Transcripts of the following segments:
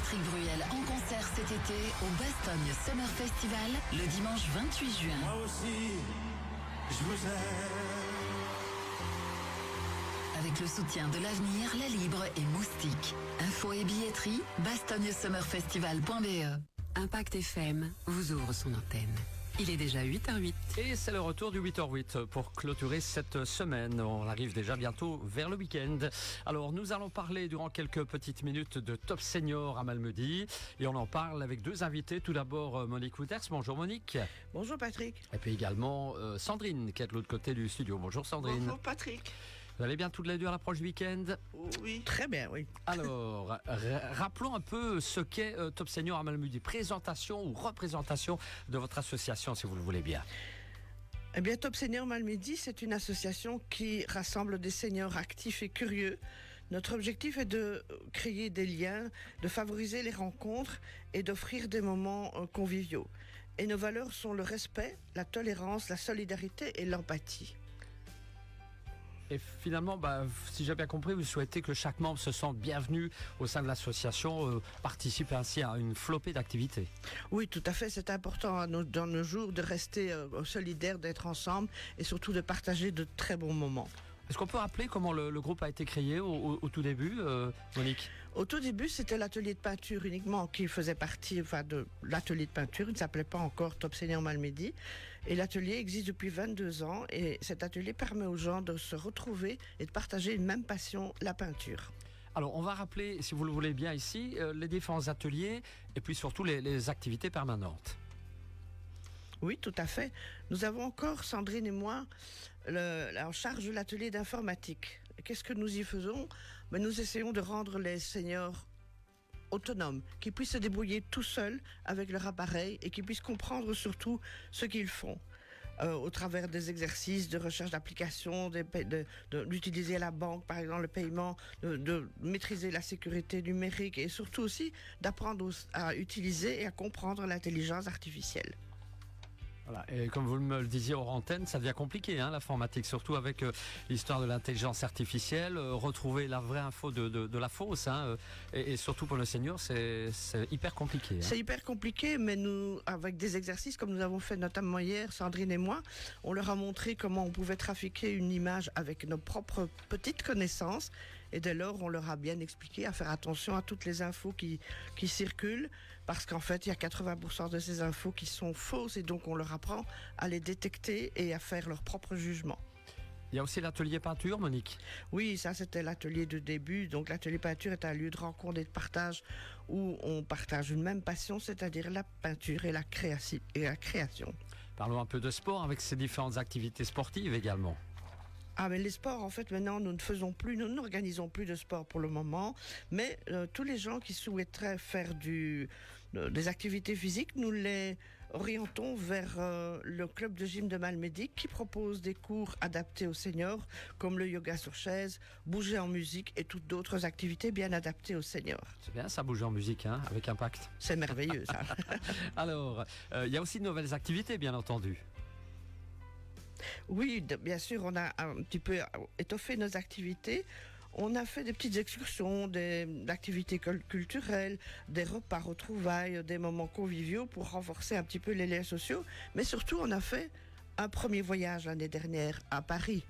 Patrick Bruel en concert cet été au Bastogne Summer Festival le dimanche 28 juin. Moi aussi, je vous aime. Avec le soutien de l'Avenir, La Libre et Moustique. Info et billetterie, bastogne-summerfestival.be. Impact FM vous ouvre son antenne. Il est déjà 8h08. Et c'est le retour du 8h08 pour clôturer cette semaine. On arrive déjà bientôt vers le week-end. Alors, nous allons parler durant quelques petites minutes de Top Senior à Malmedy. Et on en parle avec deux invités. Tout d'abord, Monique Wouters. Bonjour Monique. Bonjour Patrick. Et puis également Sandrine qui est de l'autre côté du studio. Bonjour Sandrine. Bonjour Patrick. Vous allez bien toutes les deux à l'approche du week-end? Oui. Très bien, oui. Alors, rappelons un peu ce qu'est Top Senior à Malmedy. Présentation ou représentation de votre association, si vous le voulez bien. Eh bien, Top Senior Malmedy, c'est une association qui rassemble des seniors actifs et curieux. Notre objectif est de créer des liens, de favoriser les rencontres et d'offrir des moments conviviaux. Et nos valeurs sont le respect, la tolérance, la solidarité et l'empathie. Et finalement, si j'ai bien compris, vous souhaitez que chaque membre se sente bienvenu au sein de l'association, participe ainsi à une flopée d'activités. Oui, tout à fait. C'est important dans nos jours de rester solidaires, d'être ensemble et surtout de partager de très bons moments. Est-ce qu'on peut rappeler comment le groupe a été créé au tout début, Monique? Au tout début, c'était l'atelier de peinture uniquement qui faisait partie de l'atelier de peinture. Il ne s'appelait pas encore Top Senior Malmedy. Et l'atelier existe depuis 22 ans. Et cet atelier permet aux gens de se retrouver et de partager une même passion, la peinture. Alors, on va rappeler, si vous le voulez bien ici, les différents ateliers et puis surtout les activités permanentes. Oui, tout à fait. Nous avons encore, Sandrine et moi, en charge de l'atelier d'informatique. Qu'est-ce que nous y faisons? Nous essayons de rendre les seniors autonomes, qui puissent se débrouiller tout seuls avec leur appareil et qui puissent comprendre surtout ce qu'ils font. Au travers des exercices de recherche d'applications, d'utiliser la banque, par exemple, le paiement, de maîtriser la sécurité numérique et surtout aussi d'apprendre à utiliser et à comprendre l'intelligence artificielle. Voilà. Et comme vous me le disiez hors antenne, ça devient compliqué, l'informatique, surtout avec l'histoire de l'intelligence artificielle, retrouver la vraie info de la fausse, et surtout pour le senior, c'est hyper compliqué. C'est hyper compliqué, mais nous, avec des exercices comme nous avons fait notamment hier, Sandrine et moi, on leur a montré comment on pouvait trafiquer une image avec nos propres petites connaissances, et dès lors, on leur a bien expliqué à faire attention à toutes les infos qui circulent, parce qu'en fait, il y a 80% de ces infos qui sont fausses, et donc on leur apprend à les détecter et à faire leur propre jugement. Il y a aussi l'atelier peinture, Monique. Oui, ça c'était l'atelier de début. Donc l'atelier peinture est un lieu de rencontre et de partage où on partage une même passion, c'est-à-dire la peinture et la création. Parlons un peu de sport avec ces différentes activités sportives également. Ah, mais les sports, en fait, maintenant, nous n'organisons plus de sport pour le moment, mais tous les gens qui souhaiteraient faire des activités physiques, nous les orientons vers le club de gym de Malmedy qui propose des cours adaptés aux seniors, comme le yoga sur chaise, bouger en musique et toutes d'autres activités bien adaptées aux seniors. C'est bien ça, bouger en musique, avec impact. C'est merveilleux, ça. Alors, il y a aussi de nouvelles activités, bien entendu. Oui, bien sûr, on a un petit peu étoffé nos activités. On a fait des petites excursions, des activités culturelles, des repas retrouvailles, des moments conviviaux pour renforcer un petit peu les liens sociaux. Mais surtout, on a fait un premier voyage l'année dernière à Paris.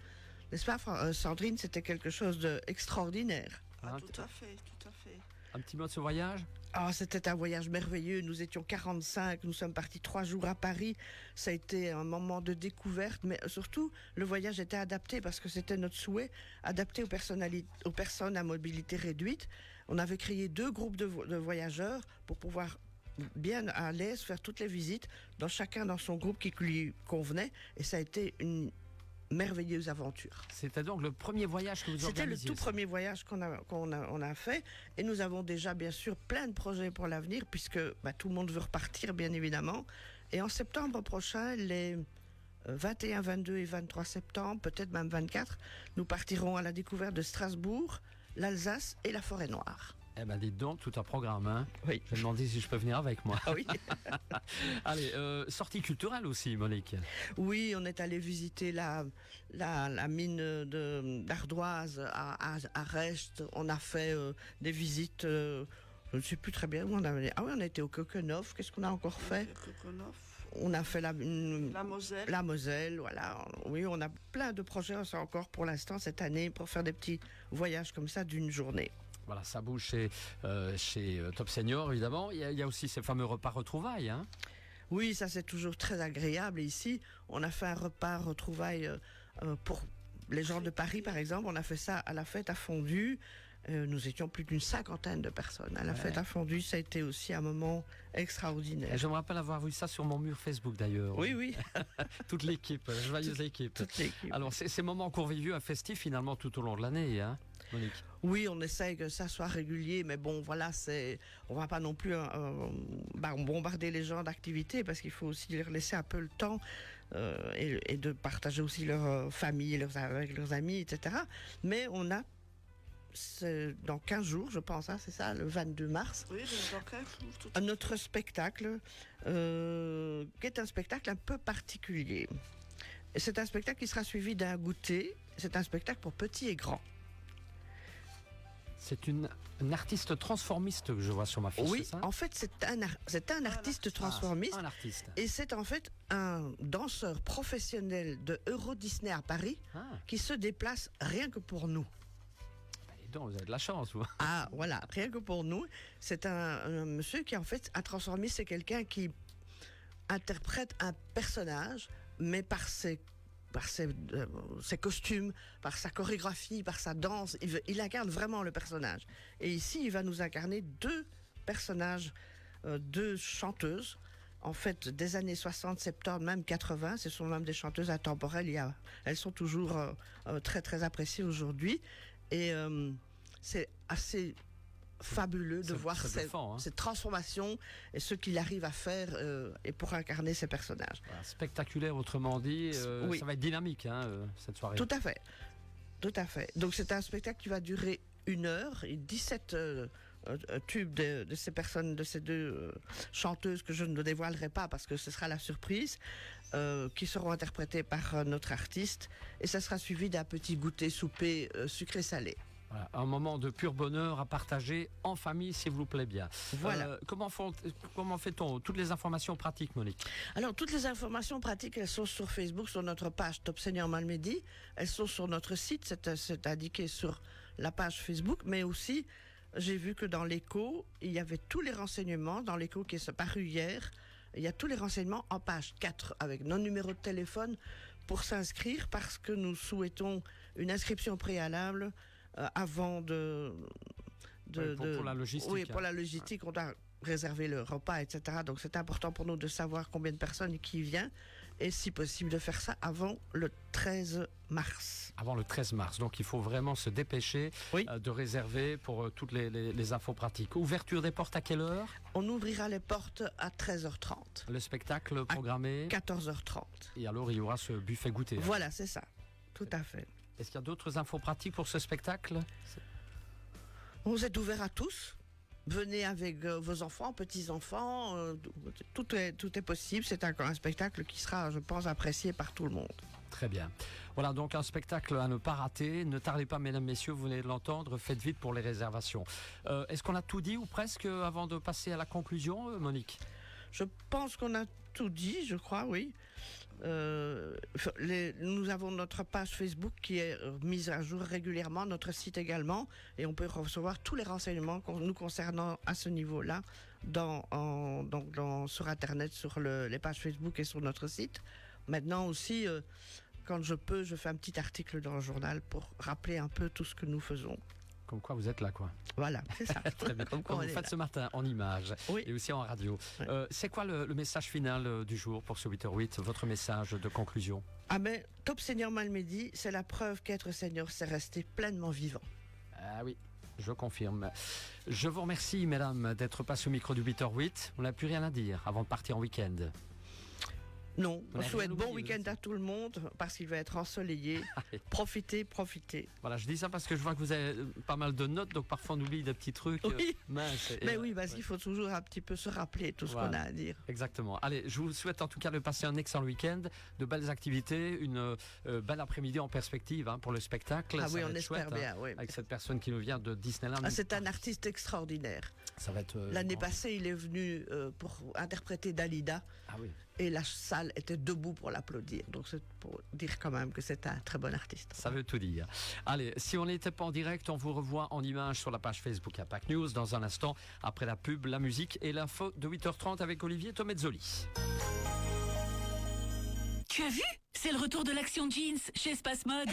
N'est-ce pas, Sandrine? C'était quelque chose d'extraordinaire. Tout à fait, tout à fait. Un petit mot de ce voyage? C'était un voyage merveilleux. Nous étions 45, nous sommes partis 3 jours à Paris. Ça a été un moment de découverte, mais surtout, le voyage était adapté parce que c'était notre souhait, adapté aux personnes à mobilité réduite. On avait créé 2 groupes de voyageurs pour pouvoir bien à l'aise faire toutes les visites, chacun dans son groupe qui lui convenait. Et ça a été une merveilleuse aventure. C'était donc le premier voyage que vous organisiez? C'était le tout premier voyage qu'on a fait, et nous avons déjà bien sûr plein de projets pour l'avenir puisque tout le monde veut repartir bien évidemment, et en septembre prochain, les 21, 22 et 23 septembre, peut-être même 24, nous partirons à la découverte de Strasbourg, l'Alsace et la Forêt-Noire. Eh ben, dites donc, tout un programme, Oui. Je vais demander si je peux venir avec moi. Ah oui. Allez, sortie culturelle aussi, Monique. Oui, on est allé visiter la mine d'ardoise à Recht. On a fait des visites Je ne sais plus très bien où on a allé. Ah oui, on a été au Coquenov. Qu'est-ce qu'on a encore fait? On a fait la Moselle. La Moselle, voilà. Oui, on a plein de projets encore pour l'instant cette année pour faire des petits voyages comme ça d'une journée. Voilà, ça bouge chez Top Senior, évidemment. Il y a aussi ces fameux repas retrouvailles. Hein. Oui, ça c'est toujours très agréable. Et ici, on a fait un repas retrouvailles pour les gens de Paris, par exemple. On a fait ça à la fête à Fondue. Nous étions plus d'une 50aine de personnes. À la fête à Fondue, ça a été aussi un moment extraordinaire. Et je me rappelle avoir vu ça sur mon mur Facebook d'ailleurs. Oui, oui. Toute l'équipe, joyeuse équipe. Toute l'équipe. Alors, ces moments conviviaux, festifs finalement tout au long de l'année, hein, Monique? Oui, on essaye que ça soit régulier, mais bon, voilà, on va pas non plus bombarder les gens d'activités parce qu'il faut aussi leur laisser un peu le temps et de partager aussi leur famille, avec leurs amis, etc. Mais on a dans 15 jours, je pense, hein, c'est ça, le 22 mars. Oui, dans 15 jours. Tout notre spectacle, qui est un spectacle un peu particulier. Et c'est un spectacle qui sera suivi d'un goûter. C'est un spectacle pour petits et grands. C'est une artiste transformiste que je vois sur ma fiche. Oui, c'est ça? en fait, c'est un artiste transformiste. Un artiste. Et c'est en fait un danseur professionnel de Euro Disney à Paris qui se déplace rien que pour nous. Vous avez de la chance, vous. Ah, voilà, rien que pour nous. C'est un monsieur qui, en fait, un transformiste, c'est quelqu'un qui interprète un personnage, mais par ses costumes, par sa chorégraphie, par sa danse. Il incarne vraiment le personnage. Et ici, il va nous incarner deux personnages, deux chanteuses, en fait, des années 60, 70, même 80. Ce sont même des chanteuses intemporelles. Elles sont toujours très, très appréciées aujourd'hui. Et c'est assez fabuleux de voir cette transformation et ce qu'il arrive à faire et pour incarner ces personnages. Voilà, spectaculaire, autrement dit. Oui. Ça va être dynamique, hein, cette soirée. Tout à fait. Tout à fait. Donc c'est un spectacle qui va durer 1 heure et 17 tubes de ces personnes, de ces deux chanteuses que je ne dévoilerai pas parce que ce sera la surprise, qui seront interprétées par notre artiste. Et ça sera suivi d'un petit goûter souper sucré-salé. Voilà, un moment de pur bonheur à partager en famille, s'il vous plaît bien. Voilà. Comment fait-on? Toutes les informations pratiques, Monique? Alors, toutes les informations pratiques, elles sont sur Facebook, sur notre page Top Senior Malmedy. Elles sont sur notre site, c'est indiqué sur la page Facebook. Mais aussi, j'ai vu que dans l'écho, il y avait tous les renseignements. Dans l'écho qui est paru hier, il y a tous les renseignements en page 4 avec nos numéros de téléphone pour s'inscrire parce que nous souhaitons une inscription préalable avant pour la logistique. Oui, pour la logistique, on doit réserver le repas, etc. Donc c'est important pour nous de savoir combien de personnes qui viennent et si possible de faire ça avant le 13 mars. Avant le 13 mars, donc il faut vraiment se dépêcher de réserver pour toutes les infos pratiques. Ouverture des portes à quelle heure? On ouvrira les portes à 13h30. Le spectacle programmé? 14h30. Et alors il y aura ce buffet goûter. Voilà, c'est ça, tout à fait. Est-ce qu'il y a d'autres infos pratiques pour ce spectacle? Vous êtes ouvert à tous. Venez avec vos enfants, petits-enfants. Tout est possible. C'est un spectacle qui sera, je pense, apprécié par tout le monde. Très bien. Voilà donc un spectacle à ne pas rater. Ne tardez pas, mesdames, messieurs, vous venez de l'entendre. Faites vite pour les réservations. Est-ce qu'on a tout dit ou presque avant de passer à la conclusion, Monique? Je pense qu'on a tout dit, je crois, oui. Nous avons notre page Facebook qui est mise à jour régulièrement, notre site également, et on peut recevoir tous les renseignements nous concernant à ce niveau-là sur Internet, sur les pages Facebook et sur notre site. Maintenant aussi, quand je peux, je fais un petit article dans le journal pour rappeler un peu tout ce que nous faisons. Comme quoi vous êtes là, quoi. Voilà, c'est ça. Très bien. Comme vous faites ce matin en images et aussi en radio. Oui. C'est quoi le message final du jour pour ce 8h08, votre message de conclusion? Ah ben, Top Senior Malmedy, c'est la preuve qu'être senior, c'est rester pleinement vivant. Ah oui, je confirme. Je vous remercie, mesdames, d'être passées au micro du 8h08. On n'a plus rien à dire avant de partir en week-end. Non, on souhaite bon week-end à tout le monde parce qu'il va être ensoleillé. Profitez. Voilà, je dis ça parce que je vois que vous avez pas mal de notes, donc parfois on oublie des petits trucs. Oui, mais oui, parce qu'il faut toujours un petit peu se rappeler tout ce qu'on a à dire. Exactement. Allez, je vous souhaite en tout cas de passer un excellent week-end, de belles activités, une belle après-midi en perspective pour le spectacle. Ah ça oui, va on être espère chouette, bien. Oui. Avec cette personne qui nous vient de Disneyland. C'est un artiste extraordinaire. Ça va être. L'année passée, il est venu pour interpréter Dalida. Ah oui. Et la salle était debout pour l'applaudir. Donc c'est pour dire quand même que c'est un très bon artiste. Ça veut tout dire. Allez, si on n'était pas en direct, on vous revoit en image sur la page Facebook Impact News dans un instant, après la pub, la musique et l'info de 8h30 avec Olivier Tomezzoli. Tu as vu? C'est le retour de l'action jeans chez Espace Mode.